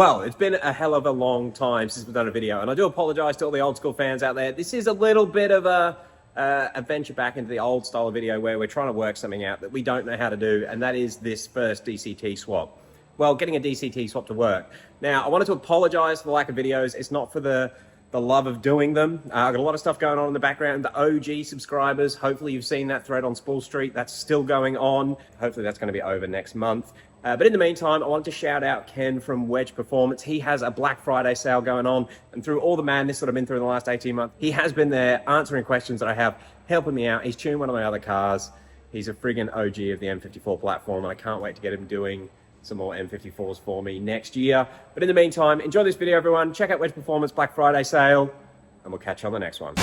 Well, it's been a hell of a long time since we've done a video, and I do apologize to all the old school fans out there. This is a little bit of a venture back into the old style of video where we're trying to work something out that we don't know how to do, and that is this first DCT swap. Well, getting a DCT swap to work. Now, I wanted to apologize for the lack of videos. It's not for the love of doing them. I've got a lot of stuff going on in the background. The OG subscribers, hopefully you've seen that thread on Spool Street. That's still going on. Hopefully that's going to be over next month. But in the meantime, I wanted to shout out Ken from Wedge Performance. He has a Black Friday sale going on, and through all the madness that I've been through in the last 18 months, he has been there answering questions that I have, helping me out. He's tuned one of my other cars. He's a friggin' OG of the M54 platform, and I can't wait to get him doing some more M54s for me next year. But in the meantime, enjoy this video, everyone. Check out Wedge Performance Black Friday sale, and we'll catch you on the next one.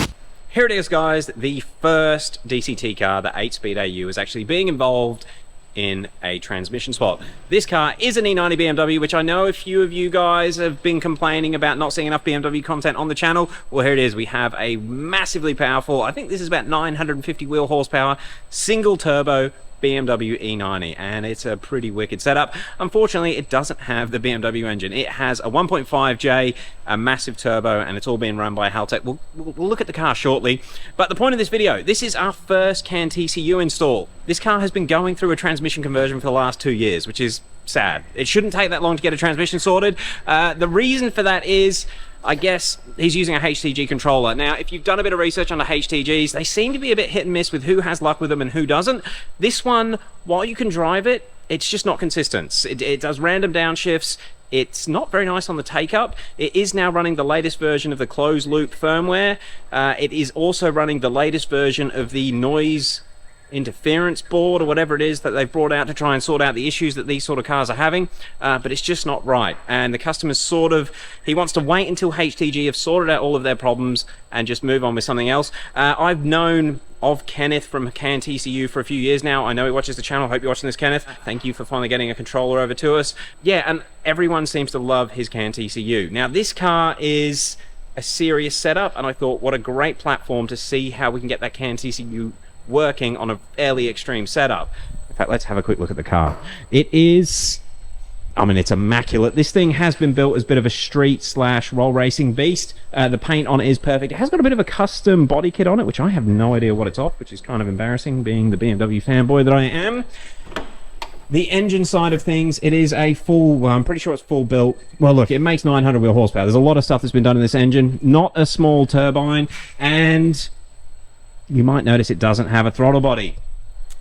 Here it is, guys. The first DCT car, the 8-speed AU, is actually being involved in a transmission swap. This car is an E90 BMW, which I know a few of you guys have been complaining about not seeing enough BMW content on the channel. Well, here it is. We have a massively powerful, I think this is about 950 wheel horsepower, single turbo BMW E90, and it's a pretty wicked setup. Unfortunately, it doesn't have the BMW engine. It has a 1.5J, a massive turbo, and it's all being run by Haltech. We'll look at the car shortly, but the point of this video, this is our first CanTCU install. This car has been going through a transmission conversion for the last 2 years, which is sad. It shouldn't take that long to get a transmission sorted. The reason for that is, I guess, he's using a HTG controller. Now, if you've done a bit of research on the HTGs, they seem to be a bit hit and miss with who has luck with them and who doesn't. This one, while you can drive it, it's just not consistent. It does random downshifts. It's not very nice on the take-up. It is now running the latest version of the closed-loop firmware. It is also running the latest version of the noise interference board or whatever it is that they've brought out to try and sort out the issues that these sort of cars are having, but it's just not right. And the customer's he wants to wait until HTG have sorted out all of their problems and just move on with something else. I've known of Kenneth from CanTCU for a few years now. I know he watches the channel. I hope you're watching this, Kenneth. Thank you for finally getting a controller over to us. Yeah, and everyone seems to love his CanTCU. Now, this car is a serious setup, and I thought, what a great platform to see how we can get that CanTCU working on a fairly extreme setup. In fact, let's have a quick look at the car. It is, I mean, it's immaculate. This thing has been built as a bit of a street/roll racing beast. The paint on it is perfect. It has got a bit of a custom body kit on it, which I have no idea what it's off, which is kind of embarrassing, being the BMW fanboy that I am. The engine side of things, it is a full, well, I'm pretty sure it's full built. Well, look, it makes 900 wheel horsepower. There's a lot of stuff that's been done in this engine. Not a small turbine, and you might notice it doesn't have a throttle body.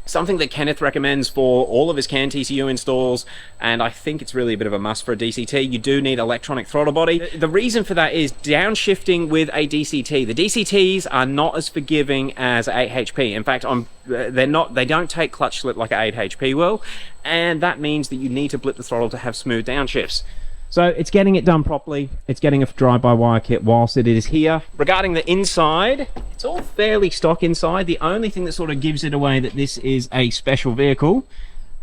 Something that Kenneth recommends for all of his CanTCU installs, and I think it's really a bit of a must for a DCT. You do need electronic throttle body. The reason for that is downshifting with a DCT. The DCTs are not as forgiving as 8HP. In fact, they don't take clutch slip like an 8HP will, and that means that you need to blip the throttle to have smooth downshifts. So it's getting it done properly. It's getting a drive-by-wire kit whilst it is here. Regarding the inside, it's all fairly stock inside. The only thing that sort of gives it away that this is a special vehicle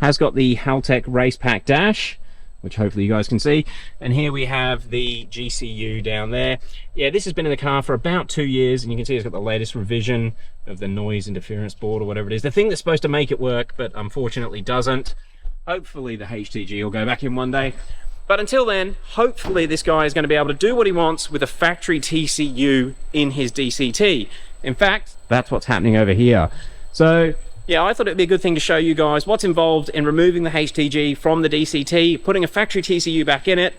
has got the Haltech Race Pack dash, which hopefully you guys can see. And here we have the GCU down there. Yeah, this has been in the car for about 2 years, and you can see it's got the latest revision of the noise interference board or whatever it is. The thing that's supposed to make it work, but unfortunately doesn't. Hopefully the HTG will go back in one day. But until then, hopefully this guy is going to be able to do what he wants with a factory TCU in his DCT. In fact, that's what's happening over here. So yeah, I thought it'd be a good thing to show you guys what's involved in removing the HTG from the DCT, putting a factory TCU back in it,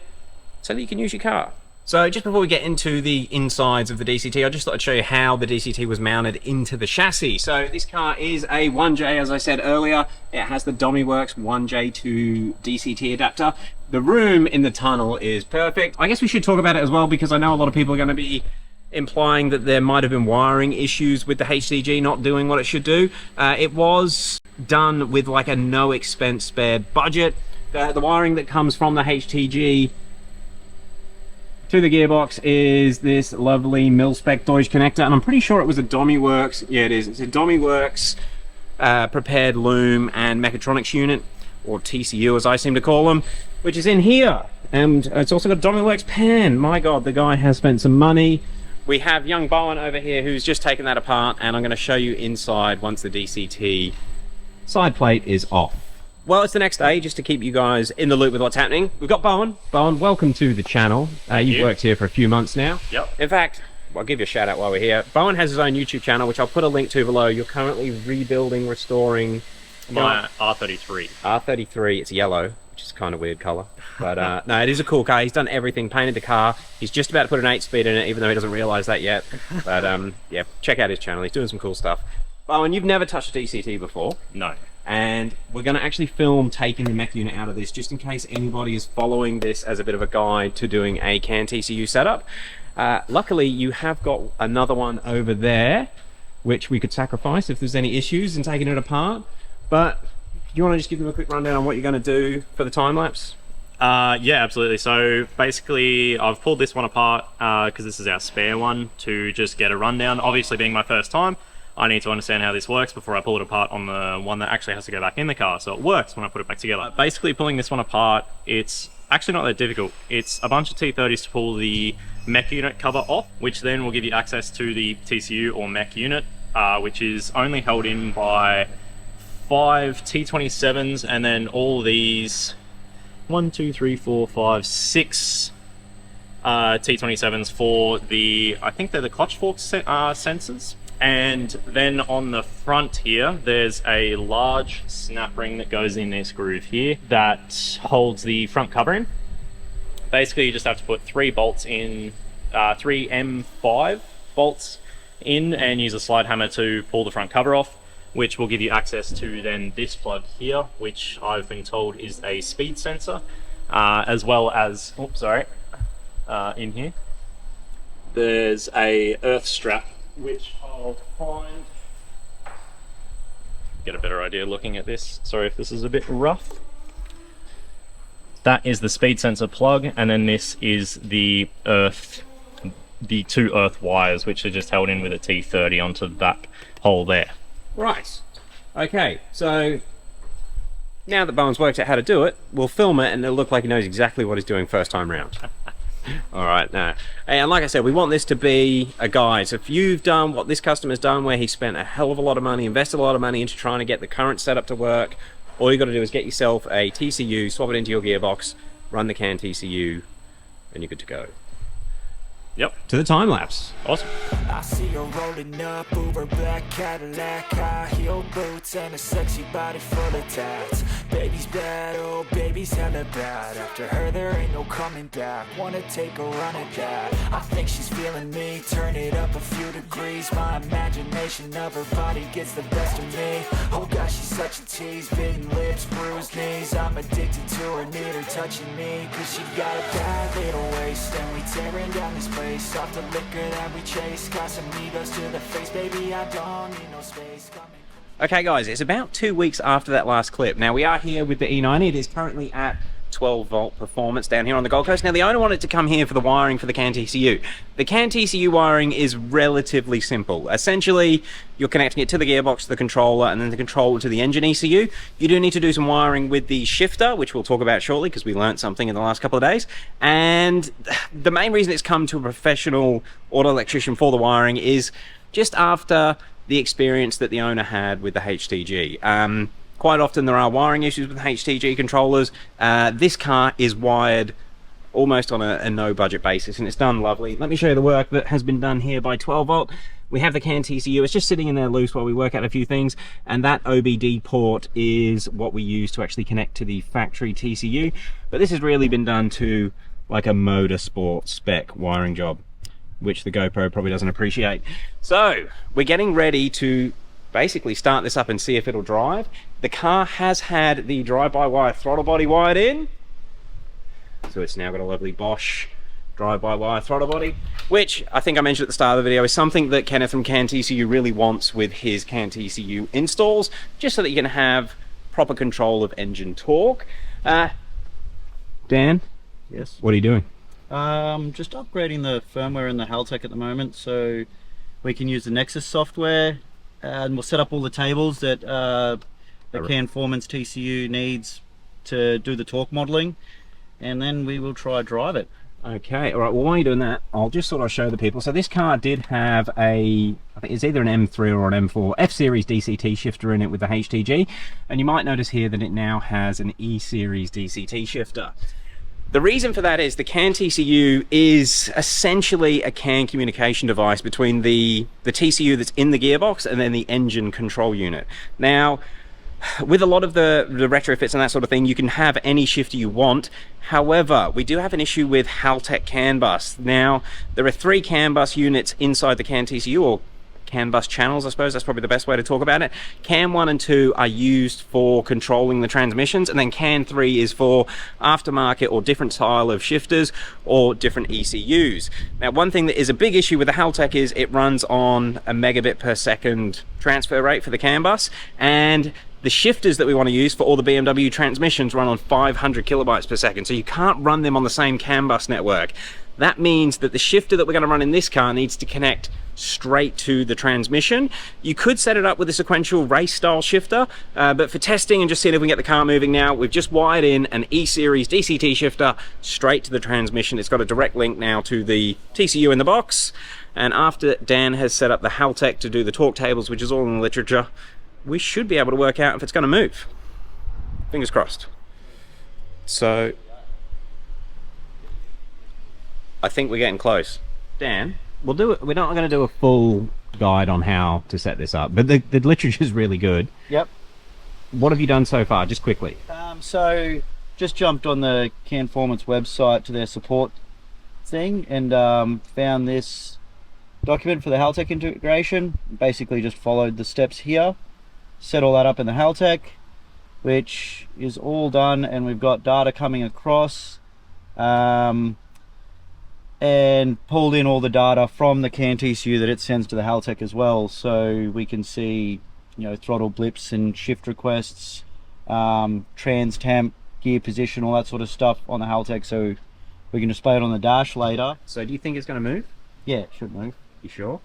so that you can use your car. So just before we get into the insides of the DCT, I just thought I'd show you how the DCT was mounted into the chassis. So this car is a 1J, as I said earlier. It has the DomiWorks 1J to DCT adapter. The room in the tunnel is perfect. I guess we should talk about it as well, because I know a lot of people are going to be implying that there might have been wiring issues with the HTG not doing what it should do. It was done with like a no expense spared budget. The wiring that comes from the HTG to the gearbox is this lovely mil-spec Deutsch connector, and I'm pretty sure it was a DomiWorks. Yeah, it is. It's a DomiWorks prepared loom and mechatronics unit, or TCU as I seem to call them, which is in here. And it's also got a DomiWorks pan. My God, the guy has spent some money. We have young Bowen over here who's just taken that apart, and I'm going to show you inside once the DCT side plate is off. Well, it's the next day, just to keep you guys in the loop with what's happening. We've got Bowen. Bowen, welcome to the channel. You've worked here for a few months now. Yep. In fact, I'll give you a shout out while we're here. Bowen has his own YouTube channel, which I'll put a link to below. You're currently rebuilding, restoring... My R33. R33, it's yellow, which is kind of weird colour. But no, it is a cool car. He's done everything, painted the car. He's just about to put an 8-speed in it, even though he doesn't realise that yet. But yeah, check out his channel. He's doing some cool stuff. Bowen, you've never touched a DCT before. No. And we're going to actually film taking the mech unit out of this, just in case anybody is following this as a bit of a guide to doing a CanTCU setup. Luckily, you have got another one over there, which we could sacrifice if there's any issues in taking it apart. But you want to just give them a quick rundown on what you're going to do for the time lapse? Yeah, absolutely. So basically, I've pulled this one apart because this is our spare one, to just get a rundown. Obviously, being my first time, I need to understand how this works before I pull it apart on the one that actually has to go back in the car, so it works when I put it back together. Basically, pulling this one apart, it's actually not that difficult. It's a bunch of T30s to pull the mech unit cover off, which then will give you access to the TCU or mech unit, which is only held in by 5 T27s, and then all these 6 T27s for the, I think they're the clutch fork sensors. And then on the front here, there's a large snap ring that goes in this groove here that holds the front cover in. Basically, you just have to put 3 bolts in, 3 M5 bolts in, and use a slide hammer to pull the front cover off, which will give you access to then this plug here, which I've been told is a speed sensor, as well as, oops, sorry, in here, there's a earth strap, which I'll find, get a better idea looking at this. Sorry if this is a bit rough. That is the speed sensor plug, and then this is the 2 earth wires, which are just held in with a T30 onto that hole there. Right. Okay, so now that Bowen's worked out how to do it, we'll film it and it'll look like he knows exactly what he's doing first time round. Alright, now, and like I said, we want this to be a guide. So if you've done what this customer's done, where he spent a hell of a lot of money, invested a lot of money into trying to get the current setup to work, all you got to do is get yourself a TCU, swap it into your gearbox, run the CanTCU, and you're good to go. Yep. To the time lapse. Awesome. I see her rolling up, Uber black Cadillac, high heel boots and a sexy body full of tats. Baby's bad, oh baby's hella bad. After her there ain't no coming back. Wanna take a run at that. I think she's feeling me, turn it up a few degrees. My imagination of her body gets the best of me. Oh gosh, she's such a tease, bitten lips, bruised knees. I'm addicted to her, need her touching me, cause she got a bad little waist. And we tearing down this place, off the liquor that we chase. Got some egos to the face, baby, I don't need no space. Okay guys, it's about 2 weeks after that last clip. Now we are here with the E90. It is currently at 12 volt performance down here on the Gold Coast. Now the owner wanted to come here for the wiring for the CanTCU. The CanTCU wiring is relatively simple. Essentially, you're connecting it to the gearbox, to the controller, and then the controller to the engine ECU. You do need to do some wiring with the shifter, which we'll talk about shortly because we learned something in the last couple of days. And the main reason it's come to a professional auto electrician for the wiring is just after the experience that the owner had with the HTG. Quite often there are wiring issues with HTG controllers. This car is wired almost on a no budget basis, and it's done lovely. Let me show you the work that has been done here by 12 volt. We have the CanTCU, it's just sitting in there loose while we work out a few things, and that OBD port is what we use to actually connect to the factory TCU. But this has really been done to like a motorsport spec wiring job, which the GoPro probably doesn't appreciate. So we're getting ready to basically start this up and see if it'll drive. The car has had the drive-by-wire throttle body wired in, so it's now got a lovely Bosch drive-by-wire throttle body, which I think I mentioned at the start of the video is something that Kenneth from CanTCU really wants with his CanTCU installs, just so that you can have proper control of engine torque. Dan? Yes. What are you doing? Just upgrading the firmware in the Haltech at the moment, so we can use the Nexus software, and we'll set up all the tables that the CanFormance TCU needs to do the torque modeling, and then we will try drive it. Okay, all right, well, while you're doing that, I'll just sort of show the people. So this car did have a, I think it's either an M3 or an M4 F-Series DCT shifter in it with the HTG, and you might notice here that it now has an E-Series DCT shifter. The reason for that is the CanTCU is essentially a CAN communication device between the TCU that's in the gearbox and then the engine control unit. Now, with a lot of the retrofits and that sort of thing, you can have any shifter you want. However, we do have an issue with Haltech CAN bus. Now, there are 3 CAN bus units inside the CanTCU, or CAN bus channels, I suppose that's probably the best way to talk about it. CAN 1 and 2 are used for controlling the transmissions, and then CAN 3 is for aftermarket or different style of shifters or different ECUs. Now, one thing that is a big issue with the Haltech is it runs on a megabit per second transfer rate for the CAN bus, and the shifters that we want to use for all the BMW transmissions run on 500 kilobytes per second, so you can't run them on the same CAN bus network. That means that the shifter that we're going to run in this car needs to connect straight to the transmission. You could set it up with a sequential race style shifter, but for testing and just seeing if we can get the car moving now, we've just wired in an E-Series DCT shifter straight to the transmission. It's got a direct link now to the TCU in the box, and after Dan has set up the Haltech to do the torque tables, which is all in the literature, we should be able to work out if it's going to move. Fingers crossed. So I think we're getting close. Dan, we'll do it. We're not going to do a full guide on how to set this up, but the literature is really good. Yep. What have you done so far, just quickly? So just jumped on the CanFormance website to their support thing and found this document for the Haltech integration. Basically just followed the steps here, set all that up in the Haltech, which is all done, and we've got data coming across, and pulled in all the data from the CanTCU that it sends to the Haltech as well, so we can see, you know, throttle blips and shift requests, trans temp, gear position, all that sort of stuff on the Haltech, so we can display it on the dash later. So do you think it's going to move? Yeah, it should move. You sure?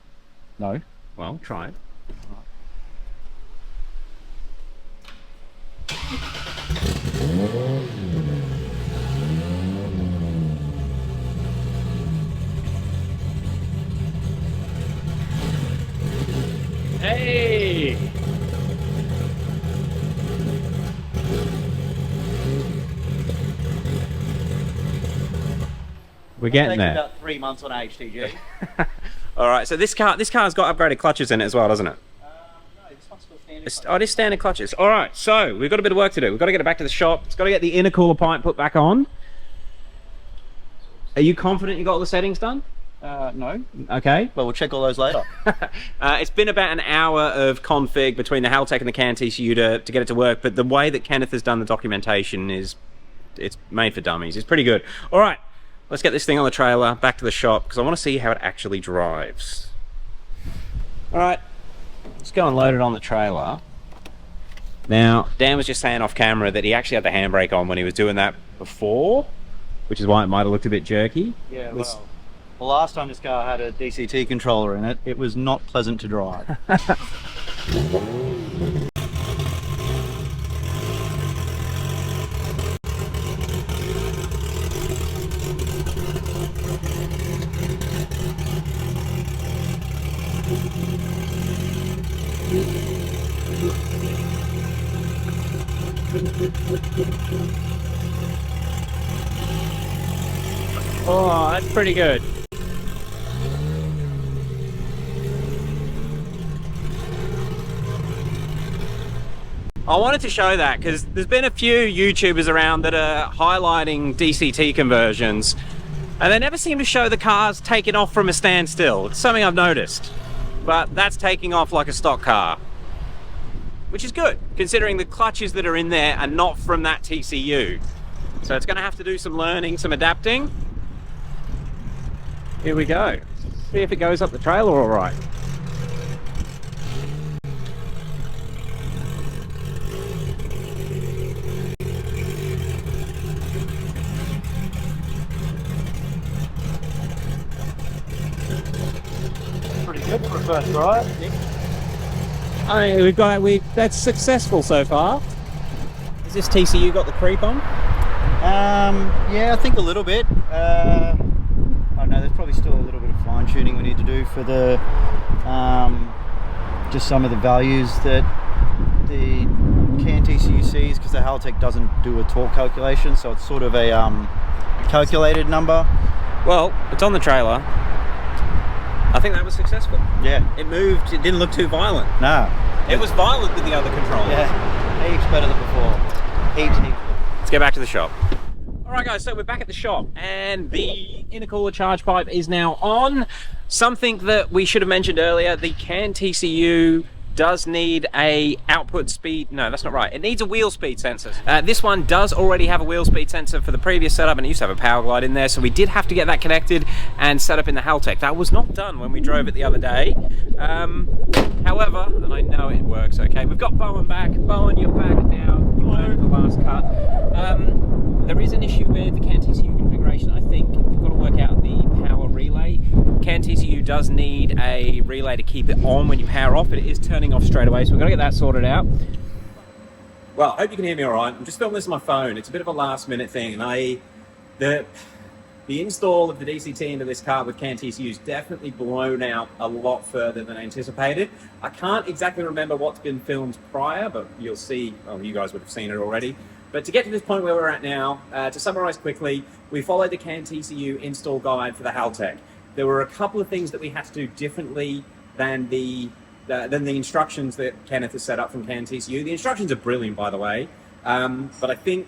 No. Well, try it. Hey! We're getting there. About 3 months on HTG. All right, so this car's got upgraded clutches in it as well, doesn't it? No, this one's still standard. Oh, it is standard clutches. All right, so we've got a bit of work to do. We've got to get it back to the shop. It's got to get the intercooler pipe put back on. Are you confident you got all the settings done? No. Okay. Well, we'll check all those later. It's been about an hour of config between the Haltech and the CanTCU to get it to work, but the way that Kenneth has done the documentation is, it's made for dummies. It's pretty good. All right, let's get this thing on the trailer, back to the shop, because I want to see how it actually drives. All right, let's go and load it on the trailer. Now, Dan was just saying off camera that he actually had the handbrake on when he was doing that before, which is why it might have looked a bit jerky. Yeah, well, the last time this car had a DCT controller in it, it was not pleasant to drive. Oh, that's pretty good. I wanted to show that because there's been a few YouTubers around that are highlighting DCT conversions, and they never seem to show the cars taking off from a standstill. It's something I've noticed, but that's taking off like a stock car, which is good considering the clutches that are in there are not from that TCU. So it's going to have to do some learning, some adapting. Here we go. See if it goes up the trailer all right. Pretty good for a first drive. I mean, that's successful so far. Has this TCU got the creep on? Yeah, I think a little bit. fine tuning we need to do for the just some of the values that the CanTCU sees, because the Haltech doesn't do a torque calculation, so it's sort of a calculated number. Well, it's on the trailer. I think that was successful. Yeah. It moved, it didn't look too violent. Nah. It was violent with the other controllers. Yeah. Heaps better than before. Heaps. Let's get back to the shop. Alright guys, so we're back at the shop and the intercooler charge pipe is now on. Something that we should have mentioned earlier, the CanTCU does need a output speed, no that's not right, it needs a wheel speed sensor. This one does already have a wheel speed sensor for the previous setup, and it used to have a power glide in there, so we did have to get that connected and set up in the Haltech. That was not done when we drove it the other day. However, and I know it works okay, we've got Bowen back. Bowen, you're back now. You learned the last cut. There is an issue with the CanTCU configuration. I think we've got to work out the power relay. CanTCU does need a relay to keep it on when you power off. It is turning off straight away, so we've got to get that sorted out. Well, I hope you can hear me all right. I'm just filming this on my phone. It's a bit of a last minute thing, and the install of the DCT into this car with CanTCU is definitely blown out a lot further than anticipated. I can't exactly remember what's been filmed prior, but you'll see, well, you guys would have seen it already. But to get to this point where we're at now, to summarize quickly, we followed the CanTCU install guide for the Haltech. There were a couple of things that we had to do differently than the instructions that Kenneth has set up from CanTCU. The instructions are brilliant, by the way, but I think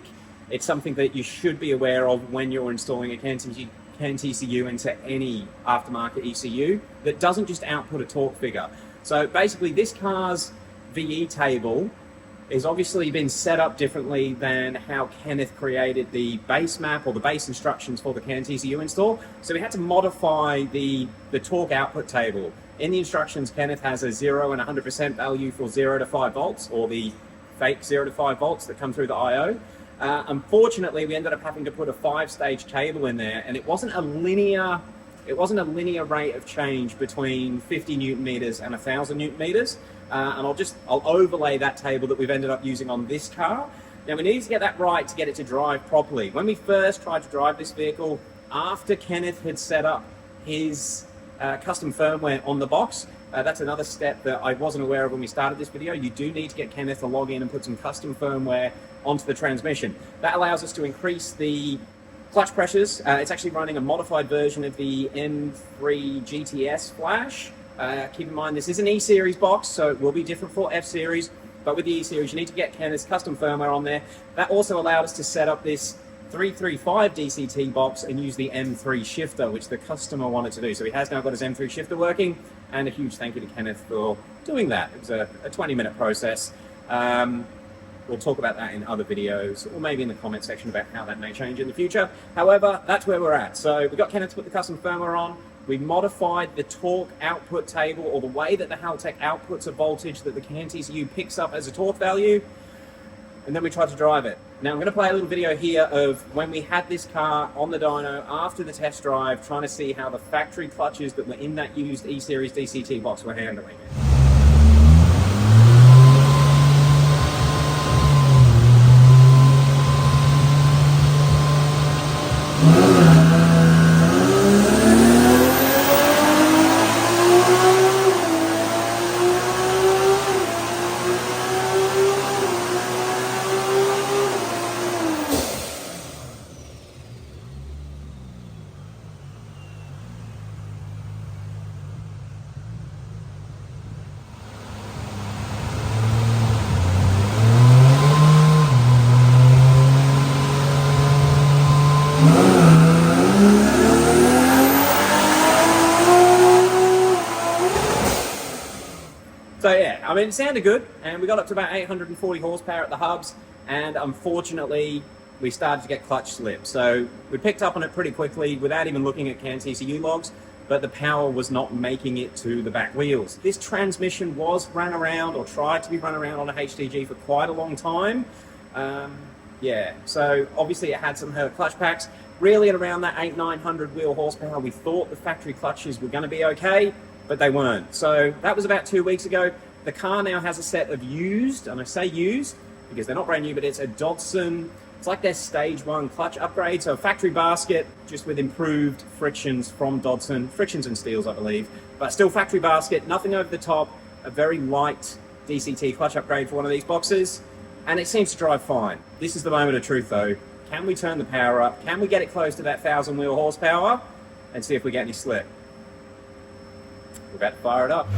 it's something that you should be aware of when you're installing a CanTCU into any aftermarket ECU that doesn't just output a torque figure. So basically this car's VE table is obviously been set up differently than how Kenneth created the base map or the base instructions for the CanTCU install. So we had to modify the torque output table. In the instructions, Kenneth has a 0 and 100% value for 0 to 5 volts, or the fake 0 to 5 volts that come through the I/O. Unfortunately, we ended up having to put a 5-stage table in there, and it wasn't a linear rate of change between 50 Newton meters and 1,000 Newton meters. And I'll overlay that table that we've ended up using on this car. Now we needed to get that right to get it to drive properly. When we first tried to drive this vehicle, after Kenneth had set up his custom firmware on the box, that's another step that I wasn't aware of when we started this video. You do need to get Kenneth to log in and put some custom firmware onto the transmission. That allows us to increase the clutch pressures. It's actually running a modified version of the M3 GTS flash. Keep in mind, this is an E-Series box, so it will be different for F-Series, but with the E-Series, you need to get Kenneth's custom firmware on there. That also allowed us to set up this 335 DCT box and use the M3 shifter, which the customer wanted to do. So he has now got his M3 shifter working, and a huge thank you to Kenneth for doing that. It was a 20-minute process. We'll talk about that in other videos, or maybe in the comment section about how that may change in the future. However, that's where we're at. So we got Kenneth to put the custom firmware on. We modified the torque output table, or the way that the Haltech outputs a voltage that the CanTCU picks up as a torque value, and then we tried to drive it. Now I'm going to play a little video here of when we had this car on the dyno after the test drive, trying to see how the factory clutches that were in that used E-Series DCT box were handling it. So yeah, I mean, it sounded good, and we got up to about 840 horsepower at the hubs, and unfortunately, we started to get clutch slip. So we picked up on it pretty quickly without even looking at CanTCU logs, but the power was not making it to the back wheels. This transmission was run around, or tried to be run around on a HTG for quite a long time. Yeah, so obviously it had some hurt clutch packs. Really at around that 800-900 wheel horsepower, we thought the factory clutches were going to be okay, but they weren't. So that was about 2 weeks ago. The car now has a set of used, and I say used because they're not brand new, but it's a Dodson It's like their stage 1 clutch upgrade. So a factory basket, just with improved frictions from Dodson, frictions and steels, I believe, but still factory basket, nothing over the top, a very light DCT clutch upgrade for one of these boxes, and it seems to drive fine. This is the moment of truth though. Can we turn the power up? Can we get it close to that 1,000 wheel horsepower and see if we get any slip? We're about to fire it up.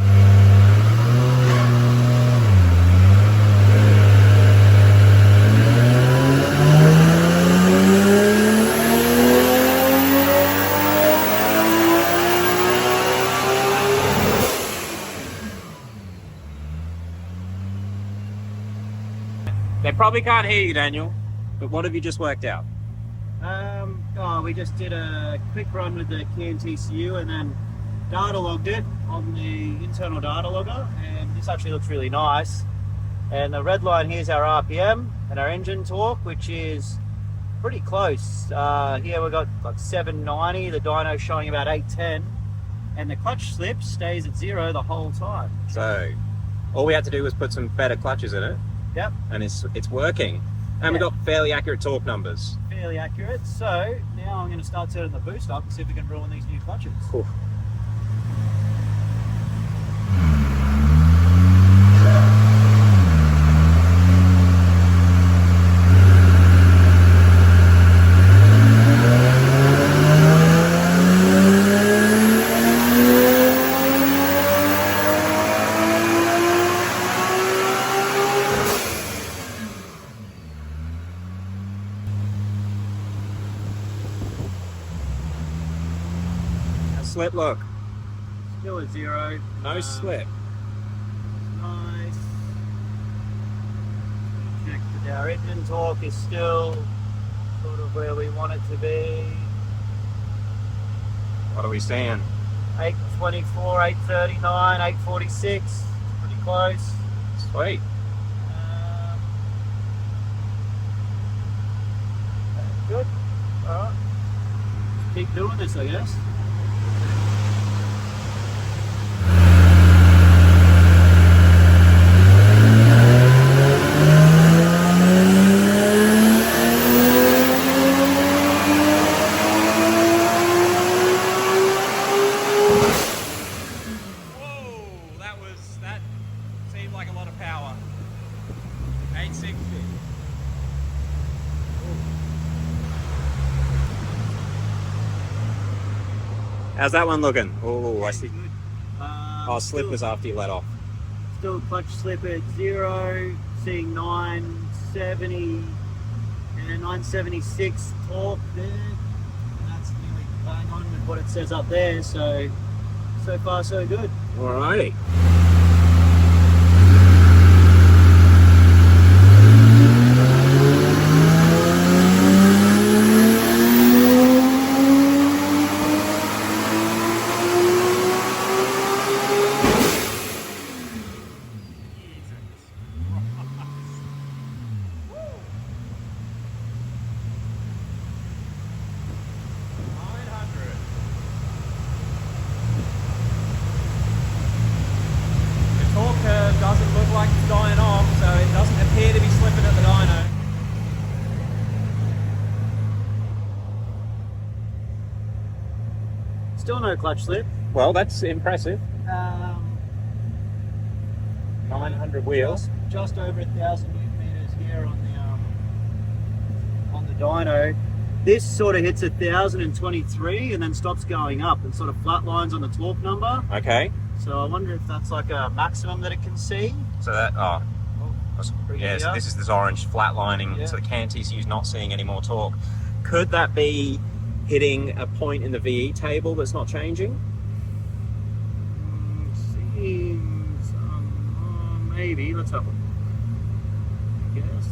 They probably can't hear you, Daniel, but what have you just worked out? We just did a quick run with the CanTCU and then data logged it on the internal data logger, and this actually looks really nice. And the red line here is our RPM and our engine torque, which is pretty close. Here we've got like 790, the dyno's showing about 810, and the clutch slip stays at 0 the whole time. So all we had to do was put some better clutches in it. Yep. And it's working. And we've got fairly accurate torque numbers. Fairly accurate. So now I'm going to start turning the boost up and see if we can ruin these new clutches. Cool. Slip look. Still at 0. No slip. Nice. Check that our engine torque is still sort of where we want it to be. What are we seeing? 824, 839, 846. Pretty close. Sweet. Good. Alright. Keep doing this, I guess. That seemed like a lot of power. 860. How's that one looking? Oh, I see. Oh, slip was after you let off. Still clutch slip at 0, seeing 970 and 976 torque there. That's nearly bang on with what it says up there, so far so good. Alrighty. Doesn't look like it's dying off, so it doesn't appear to be slipping at the dyno. Still no clutch slip. Well, that's impressive. 900 wheels. Just over 1,000 newton meters here on the dyno. This sort of hits 1,023 and then stops going up and sort of flat lines on the torque number. Okay. So I wonder if that's like a maximum that it can see. So that, yes, this is this orange flatlining, Yeah. so the CanTCU is not seeing any more torque. Could that be hitting a point in the VE table that's not changing? Seems, maybe, let's have a look. I guess.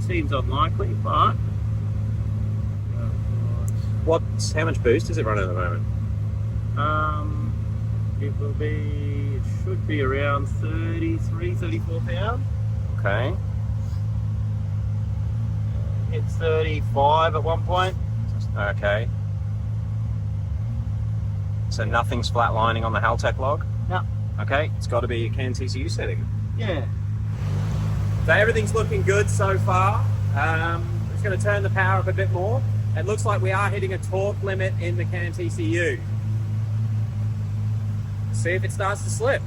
Seems unlikely, but... How much boost is it running at the moment? It should be around 33, 34 pounds. Okay. Hit 35 at one point. Okay. So nothing's flatlining on the Haltech log? No. Okay, it's got to be a CanTCU setting. Yeah. So everything's looking good so far. going to turn the power up a bit more. It looks like we are hitting a torque limit in the CanTCU. See if it starts to slip.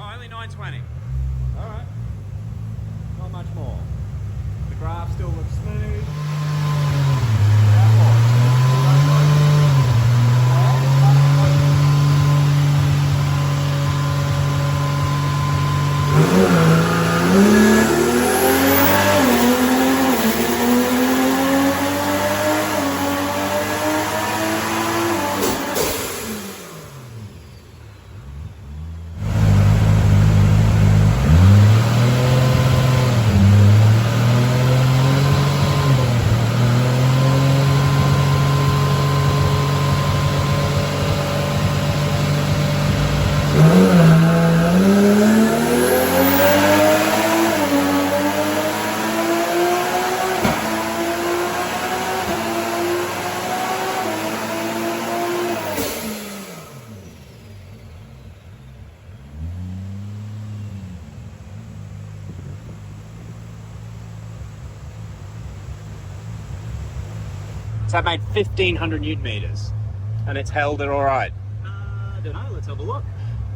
Only 920. All right. Not much more. The graph still looks smooth. So that made 1500 newton meters, and it's held it all right. I don't know, let's have a look.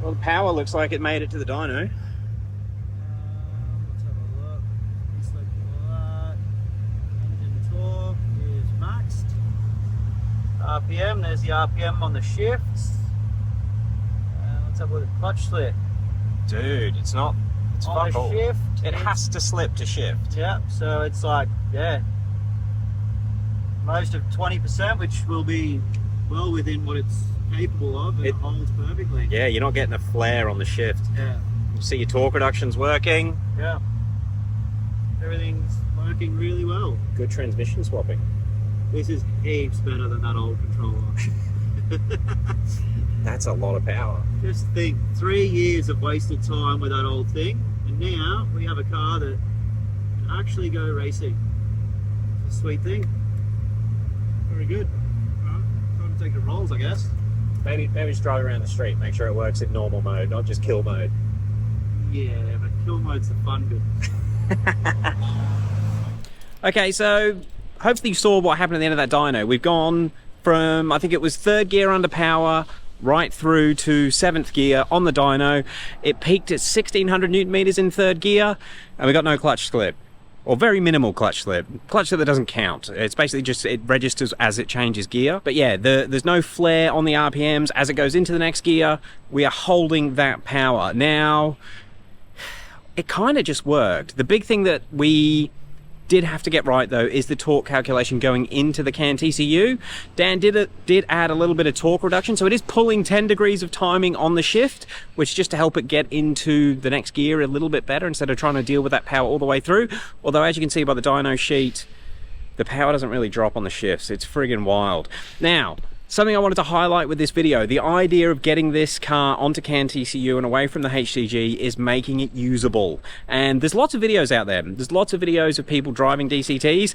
Well, the power looks like it made it to the dyno. Let's have a look. Select all that. Engine torque is maxed. RPM, there's the RPM on the shifts. Let's have a look at clutch slip. Dude, it's not. It's On fuck a all. shift. It has to slip to shift. Yeah, so it's like, yeah, most of 20%, which will be well within what it's capable of, and it holds perfectly. Yeah, you're not getting a flare on the shift. Yeah. You see your torque reduction's working. Yeah. Everything's working really well. Good transmission swapping. This is heaps better than that old controller. That's a lot of power. Just think, 3 years of wasted time with that old thing, and now we have a car that can actually go racing. It's a sweet thing. Very good. Right, time to take the rolls, I guess. Maybe just drive around the street, make sure it works in normal mode, not just kill mode. Yeah, but kill mode's the fun bit. Okay, so hopefully you saw what happened at the end of that dyno. We've gone from, I think it was 3rd gear under power, right through to 7th gear on the dyno. It peaked at 1600 newton meters in 3rd gear, and we got no clutch slip. Or very minimal clutch slip. Clutch slip that doesn't count. It's basically just, it registers as it changes gear. But yeah, there's no flare on the RPMs. As it goes into the next gear, we are holding that power. Now, it kind of just worked. The big thing that we did have to get right though is the torque calculation going into the CanTCU. Dan did add a little bit of torque reduction, so it is pulling 10 degrees of timing on the shift, which just to help it get into the next gear a little bit better instead of trying to deal with that power all the way through. Although as you can see by the dyno sheet, the power doesn't really drop on the shifts. It's friggin' wild. Now, something I wanted to highlight with this video, the idea of getting this car onto CanTCU and away from the HTG is making it usable. And there's lots of videos out there. There's lots of videos of people driving DCTs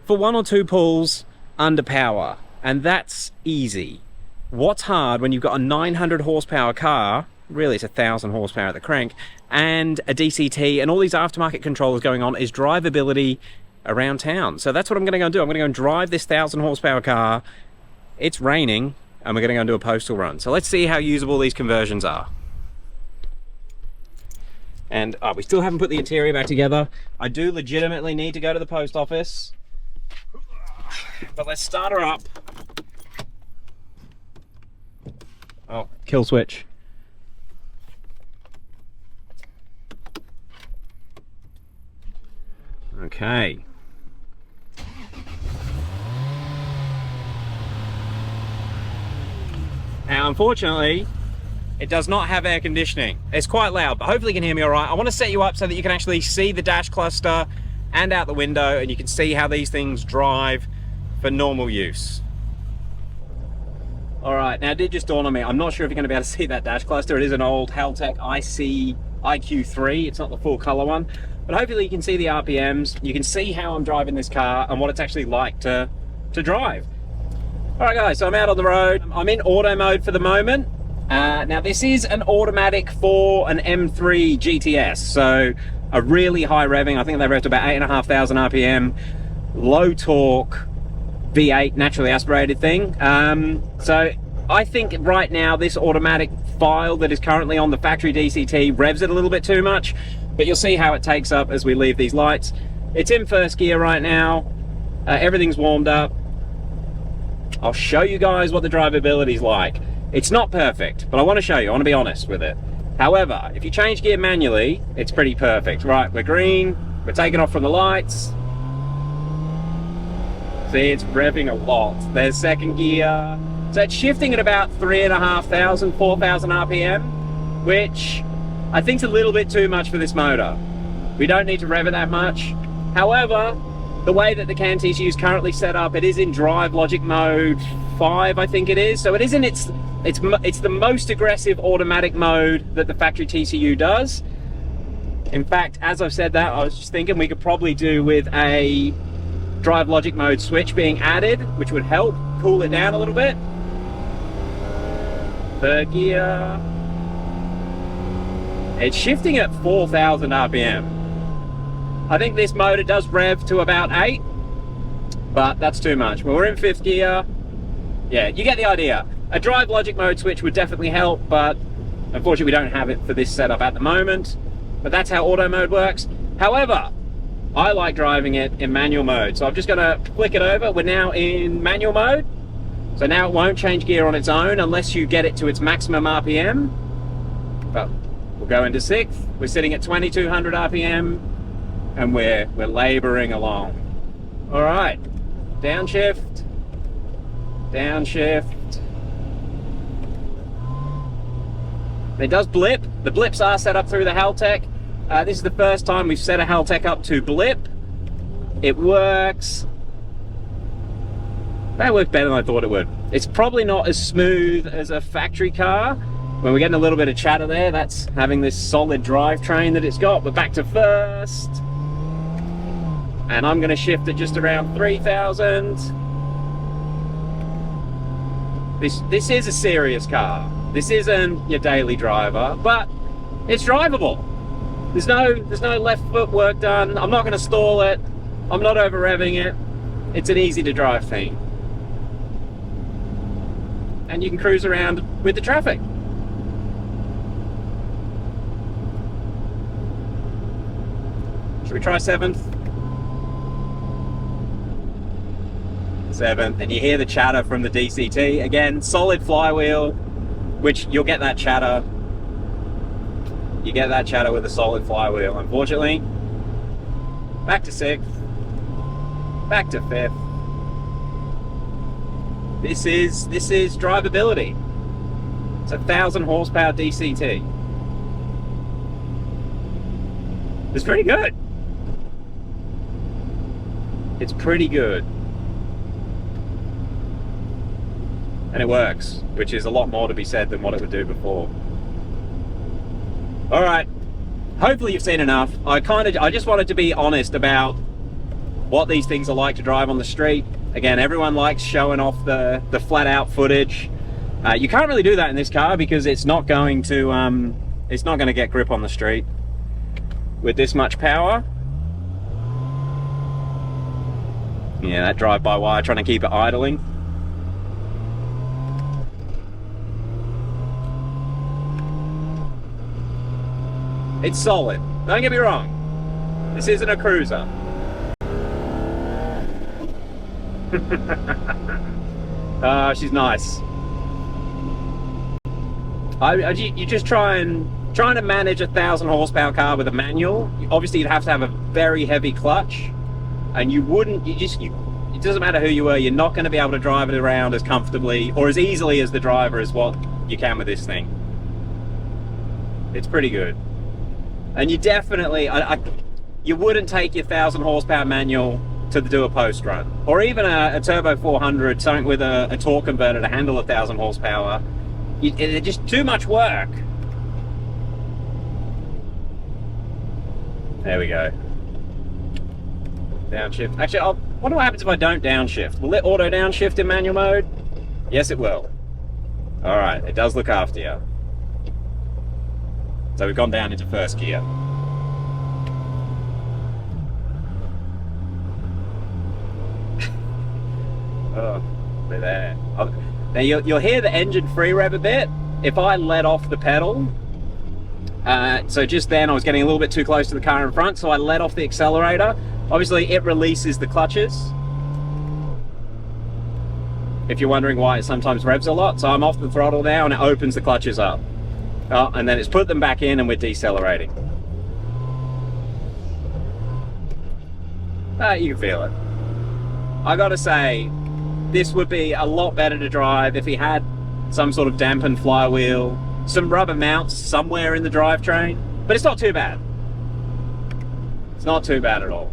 for 1 or 2 pulls under power. And that's easy. What's hard when you've got a 900 horsepower car, really it's 1000 horsepower at the crank, and a DCT and all these aftermarket controllers going on is drivability around town. So that's what I'm gonna go do. I'm gonna go and drive this 1000 horsepower car. It's raining, and we're going to go and do a postal run. So let's see how usable these conversions are. And we still haven't put the interior back together. I do legitimately need to go to the post office. But let's start her up. Oh, kill switch. Okay. Now, unfortunately, it does not have air conditioning. It's quite loud, but hopefully you can hear me all right. I want to set you up so that you can actually see the dash cluster and out the window, and you can see how these things drive for normal use. All right, now it did just dawn on me. I'm not sure if you're going to be able to see that dash cluster. It is an old Haltech IQ3. It's not the full color one, but hopefully you can see the RPMs. You can see how I'm driving this car and what it's actually like to drive. All right, guys, so I'm out on the road. I'm in auto mode for the moment. Now this is an automatic for an M3 GTS, so a really high revving. I think they revved about 8,500 RPM, low torque, V8 naturally aspirated thing. So I think right now this automatic file that is currently on the factory DCT revs it a little bit too much, but you'll see how it takes up as we leave these lights. It's in first gear right now. Everything's warmed up. I'll show you guys what the drivability is like. It's not perfect, but I want to show you. I want to be honest with it. However, if you change gear manually, it's pretty perfect. Right, we're green. We're taking off from the lights. See, it's revving a lot. There's second gear. So it's shifting at about 3,500, 4,000 RPM, which I think is a little bit too much for this motor. We don't need to rev it that much. However, the way that the CanTCU is currently set up, it is in drive logic mode 5, I think it is. So it isn't, it's the most aggressive automatic mode that the factory TCU does. In fact, as I've said that, I was just thinking we could probably do with a drive logic mode switch being added, which would help cool it down a little bit. Third gear. It's shifting at 4,000 RPM. I think this motor does rev to about 8, but that's too much. When we're in fifth gear, yeah, you get the idea. A drive logic mode switch would definitely help, but unfortunately we don't have it for this setup at the moment. But that's how auto mode works. However, I like driving it in manual mode, so I'm just gonna flick it over. We're now in manual mode, so now it won't change gear on its own unless you get it to its maximum RPM. But we'll go into sixth. We're sitting at 2,200 RPM, and we're laboring along. All right, downshift, downshift. It does blip. The blips are set up through the Haltech. This is the first time we've set a Haltech up to blip. It works. That worked better than I thought it would. It's probably not as smooth as a factory car. When we're getting a little bit of chatter there, that's having this solid drivetrain that it's got. We're back to first. And I'm gonna shift it just around 3,000. This is a serious car. This isn't your daily driver, but it's drivable. There's no left foot work done. I'm not going to stall it. I'm not over revving it. It's an easy to drive thing. And you can cruise around with the traffic. Should we try 7th? 7th, and you hear the chatter from the DCT. Again, solid flywheel, which you'll get that chatter. You get that chatter with a solid flywheel. Unfortunately, back to 6th, back to 5th. This is drivability. It's a 1,000 horsepower DCT. It's pretty good. It's pretty good. And it works, which is a lot more to be said than what it would do before. All right, hopefully you've seen enough. I just wanted to be honest about what these things are like to drive on the street. Again, everyone likes showing off the flat out footage. You can't really do that in this car because it's not going to get grip on the street with this much power. Yeah, that drive-by-wire trying to keep it idling. It's solid, don't get me wrong. This isn't a cruiser. She's nice. You just trying to manage a 1,000 horsepower car with a manual. Obviously you'd have to have a very heavy clutch, and it doesn't matter who you were, you're not going to be able to drive it around as comfortably or as easily as the driver as what you can with this thing. It's pretty good. And you definitely, you wouldn't take your 1,000 horsepower manual to do a post run, or even a turbo 400, something with a torque converter to handle 1,000 horsepower. It's just too much work. There we go. Downshift. Actually, I wonder what happens if I don't downshift. Will it auto downshift in manual mode? Yes, it will. All right, it does look after you. So we've gone down into first gear. Oh, we're there. Now you'll hear the engine free rev a bit if I let off the pedal. So just then I was getting a little bit too close to the car in front, so I let off the accelerator. Obviously it releases the clutches, if you're wondering why it sometimes revs a lot. So I'm off the throttle now and it opens the clutches up. Oh, and then it's put them back in and we're decelerating. You can feel it. I gotta say, this would be a lot better to drive if he had some sort of dampened flywheel, some rubber mounts somewhere in the drivetrain, but it's not too bad. It's not too bad at all.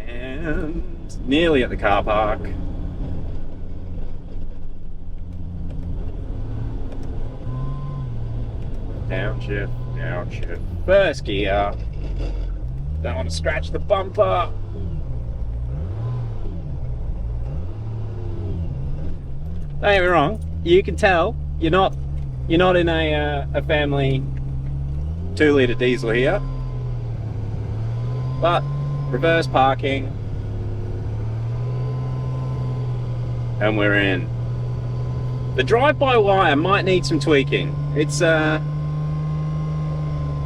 And nearly at the car park. Downshift, downshift. First gear. Don't want to scratch the bumper. Don't get me wrong, you can tell you're not in a family 2-litre diesel here. But reverse parking, and we're in. The drive-by-wire might need some tweaking. It's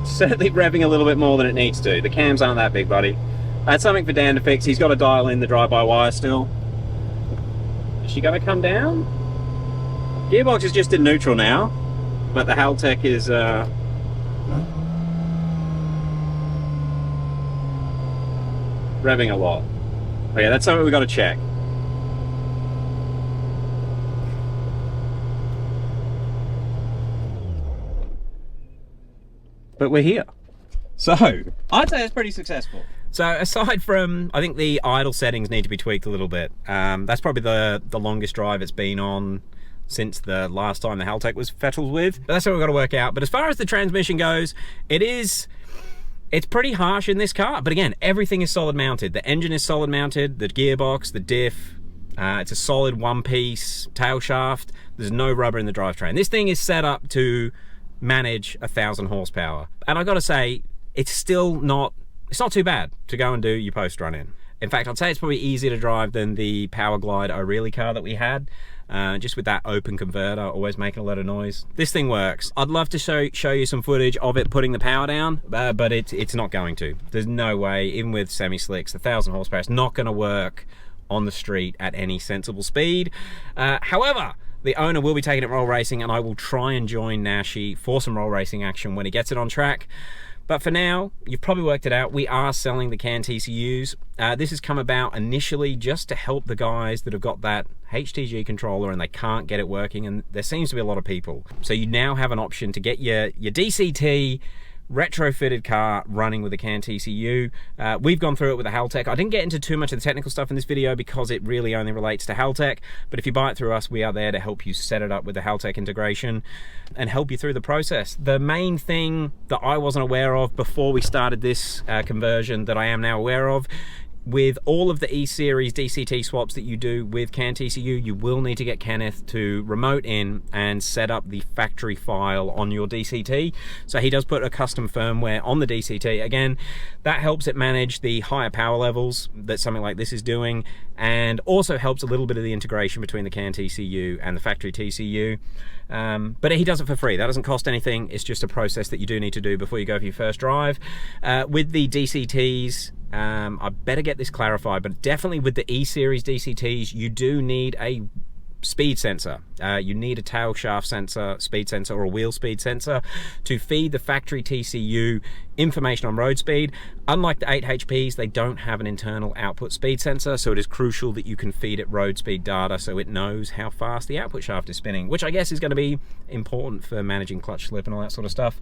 certainly revving a little bit more than it needs to. The cams aren't that big, buddy. That's something for Dan to fix. He's got to dial in the drive-by-wire still. Is she going to come down? Gearbox is just in neutral now, but the Haltech is revving a lot. Okay, that's something we've got to check. But we're here. So, I'd say it's pretty successful. So, aside from, I think the idle settings need to be tweaked a little bit. That's probably the longest drive it's been on since the last time the Haltech was fettled with. But that's what we've got to work out. But as far as the transmission goes, it's pretty harsh in this car. But again, everything is solid mounted. The engine is solid mounted, the gearbox, the diff. It's a solid one-piece tail shaft. There's no rubber in the drivetrain. This thing is set up to manage 1,000 horsepower, and I gotta say, it's not too bad to go and do your post run in. In fact, I'd say it's probably easier to drive than the Powerglide O'Reilly car that we had, just with that open converter always making a lot of noise. This thing works. I'd love to show you some footage of it putting the power down, but it's not going to. There's no way, even with semi-slicks, 1,000 horsepower is not going to work on the street at any sensible speed. However, the owner will be taking it roll racing, and I will try and join Nashi for some roll racing action when he gets it on track. But for now, you've probably worked it out, we are selling the CanTCUs. This has come about initially just to help the guys that have got that HTG controller and they can't get it working, and there seems to be a lot of people. So you now have an option to get your DCT retrofitted car running with a CanTCU. We've gone through it with a Haltech. I didn't get into too much of the technical stuff in this video because it really only relates to Haltech, but if you buy it through us, we are there to help you set it up with the Haltech integration and help you through the process. The main thing that I wasn't aware of before we started this conversion that I am now aware of, with all of the E-Series DCT swaps that you do with CanTCU, you will need to get Kenneth to remote in and set up the factory file on your DCT. So he does put a custom firmware on the DCT. Again, that helps it manage the higher power levels that something like this is doing, and also helps a little bit of the integration between the CanTCU and the factory TCU. But he does it for free. That doesn't cost anything. It's just a process that you do need to do before you go for your first drive. With the DCTs, I better get this clarified, but definitely with the E-Series DCTs, you do need a speed sensor. You need a tail shaft sensor, speed sensor, or a wheel speed sensor to feed the factory TCU information on road speed. Unlike the 8HPs, they don't have an internal output speed sensor, so it is crucial that you can feed it road speed data so it knows how fast the output shaft is spinning, which I guess is going to be important for managing clutch slip and all that sort of stuff.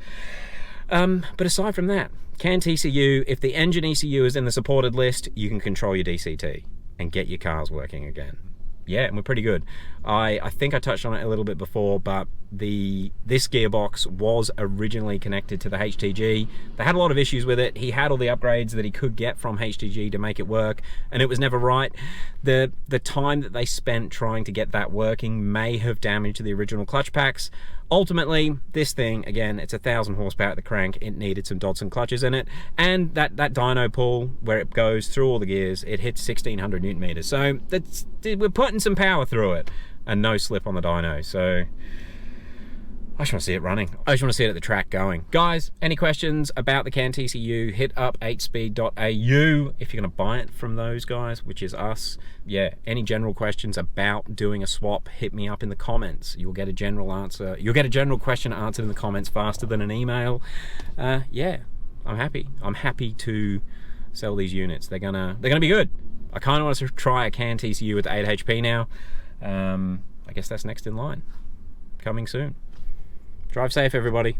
But aside from that, CanTCU, if the engine ECU is in the supported list, you can control your DCT and get your cars working again. Yeah, and we're pretty good. I think I touched on it a little bit before, but this gearbox was originally connected to the HTG. They had a lot of issues with it. He had all the upgrades that he could get from HTG to make it work, and it was never right. The time that they spent trying to get that working may have damaged the original clutch packs. Ultimately, this thing, again, it's 1,000 horsepower at the crank. It needed some Dodson clutches in it, and that dyno pull where it goes through all the gears, it hits 1,600 Newton meters. So we're putting some power through it, and no slip on the dyno. So I just want to see it running. I just want to see it at the track going. Guys, any questions about the CanTCU, hit up 8speed.au if you're going to buy it from those guys, which is us. Yeah, any general questions about doing a swap, hit me up in the comments. You'll get a general answer. You'll get a general question answered in the comments faster than an email. Yeah, I'm happy. I'm happy to sell these units. They're gonna be good. I kind of want to try a CanTCU with 8 HP now. I guess that's next in line. Coming soon. Drive safe, everybody.